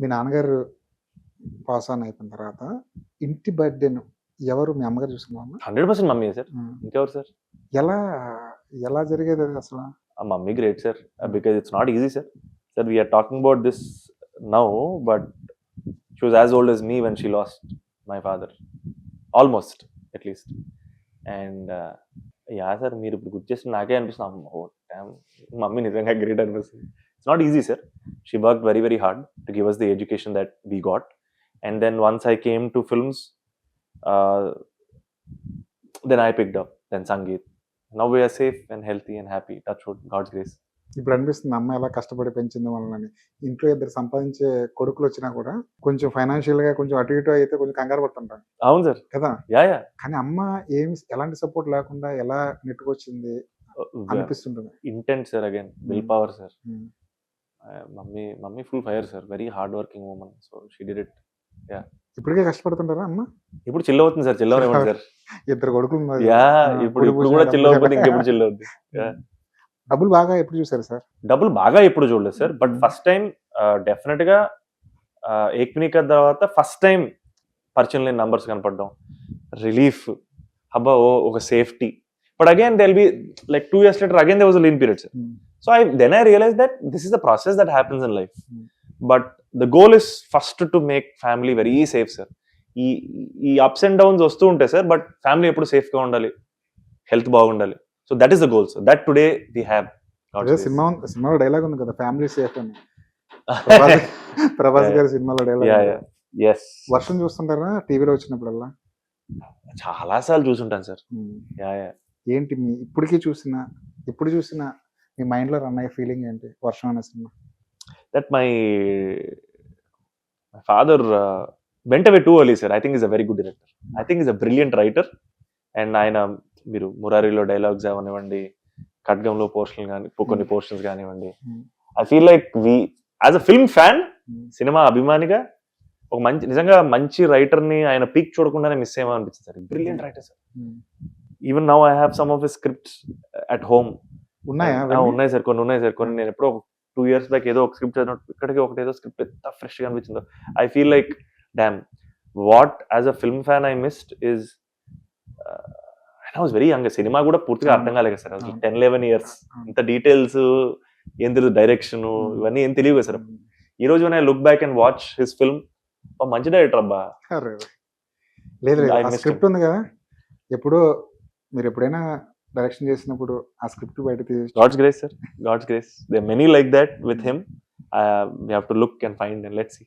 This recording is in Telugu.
మీ నాన్నగారు పాస్ ఆన్ అయిపోయిన తర్వాత ఇంటి బర్త్‌డేను ఎవరు మీ అమ్మగారు చూసుకున్నారమ్మా? 100% మమ్మీయే సార్. హ్మ్. ఇంకెవరు సార్? ఎలా ఎలా జరిగేదది అసల? Mummy great sir. Because it's not easy sir. Sir we're talking about this now, but she was as old as me when she lost my father. Almost at least. And yeah sir, మీరు ఇప్పుడు గుర్తు చేస్తే నాకే అనిపిస్తుంది, ఓ డామ్, మమ్మీ నిజంగా గ్రేట్ అనిపిస్తుంది. It's not easy sir. She work very very hard to give us the education that we got. And then once I came to films, then I picked up, then Sangeet. Now we are safe and healthy and happy. Touch wood, God's grace. ఇప్పుడు అనిపిస్తుంది అమ్మ ఎలా కష్టపడి పెంచింది వాళ్ళని. ఇంట్లో ఇద్దరు సంపాదించే కొడుకులు వచ్చినా కూడా కొంచెం ఫైనాన్షియల్‌గా కొంచెం అటు ఇటు అయితే కొంచెం కంగారు పడుతుంటాం అవును సార్. కదా! యా. కానీ అమ్మ ఎలాంటి సపోర్ట్ లేకుండా ఎలా నెట్టుకొచ్చింది అనిపిస్తుంటుంది. Intent sir, again will power sir. Hmm. Mummy full fire sir, very hard working women. So she did it. Yeah. ఇప్పటికే కష్టపడుతుంటారా అమ్మ? ఇప్పుడు చిల్ అవుతుంది సార్, చిల్ అవనివ్వండి సార్. ఇద్దరు కొడుకులు ఉన్నారు. యా, ఇప్పుడు కూడా చిల్ అవుతుంది, ఇంకెప్పుడు చిల్ అవుద్ది. డబ్బులు బాగా ఎప్పుడు చూసారు సార్? డబ్బులు బాగా ఎప్పుడు చూడలేదు sir, but first time definite గా ఏక్మినిక తర్వాత ఫస్ట్ టైం పరిచయం లేని నంబర్స్ కనపడడం, రిలీఫ్, అబ్బా ఓ ఒక safety. But again they'll be like 2 years later again there was a lean period sir. So I realized that this is the process that happens in life. But the goal is first to make family very safe sir. ఈ అప్స్ అండ్ డౌన్స్ వస్తూ ఉంటాయి సార్, బట్ ఫ్యామిలీ ఎప్పుడు సేఫ్ గా ఉండాలి, హెల్త్ బాగుండాలి. So that is the goal sir, that today we have. సినిమాలో డైలాగ్ ఉంది కదా, ఫ్యామిలీ సేఫ్ అని. ప్రభాస్ గారి సినిమాలో డైలాగ్. వర్షం చూస్తుంటారా టీవీలో వచ్చినప్పుడల్లా? చాలా సార్లు చూసుంటాను సార్. ఏంటి మీ ఇప్పుడు చూసిన మీ మైండ్ లో రన్ అయ్యే ఫీలింగ్ ఏంటి వర్షం అనే cinema? That my father went away too early sir. I think he's a very good director. I think he's a brilliant writer. And ఆయన మీరు మురారిలో డైలాగ్స్ అవనివ్వండి, ఖడ్గంలో పోర్షన్ కానీ కొన్ని పోర్షన్స్ కానివ్వండి, I feel like we as a film fan, cinema అభిమానిగా ఒక నిజంగా మంచి రైటర్ ని ఆయన పీక్ చూడకుండానే మిస్ అయ్యామని అనిపించింది sir. Brilliant writer sir. Even now I have some of his scripts at home. ఉన్నాయి సార్, కొన్ని ఉన్నాయి సార్. కొన్ని నేను ఎప్పుడో 2 years బ్యాక్ ఏదో ఒక స్క్రిప్ట్ చదివినట్టు ఇక్కడికి ఒకటి ఏదో స్క్రిప్ట్ ఎంత ఫ్రెష్ గా అనిపించిందో. I feel like damn, what as a film fan I missed is and I was very young. Cinema kuda పూర్తిగా అర్థం కాలేదు సార్. 10-11 years. ఇంత డీటెయిల్స్ ఏం తెలియదు, డైరెక్షన్ ఇవన్నీ ఏం తెలియదు సార్. ఈ రోజు when I look back and watch his film, మంచి డైరెక్టర్ అబ్బా. లేదు స్క్రిప్ట్ ఉంది కదా, మీరు ఎప్పుడైనా డైరెక్షన్ చేసినప్పుడు ఆ స్క్రిప్ట్ బయట తీసి God's grace sir, God's grace. There are many like that with him. We have to look and find and let's see.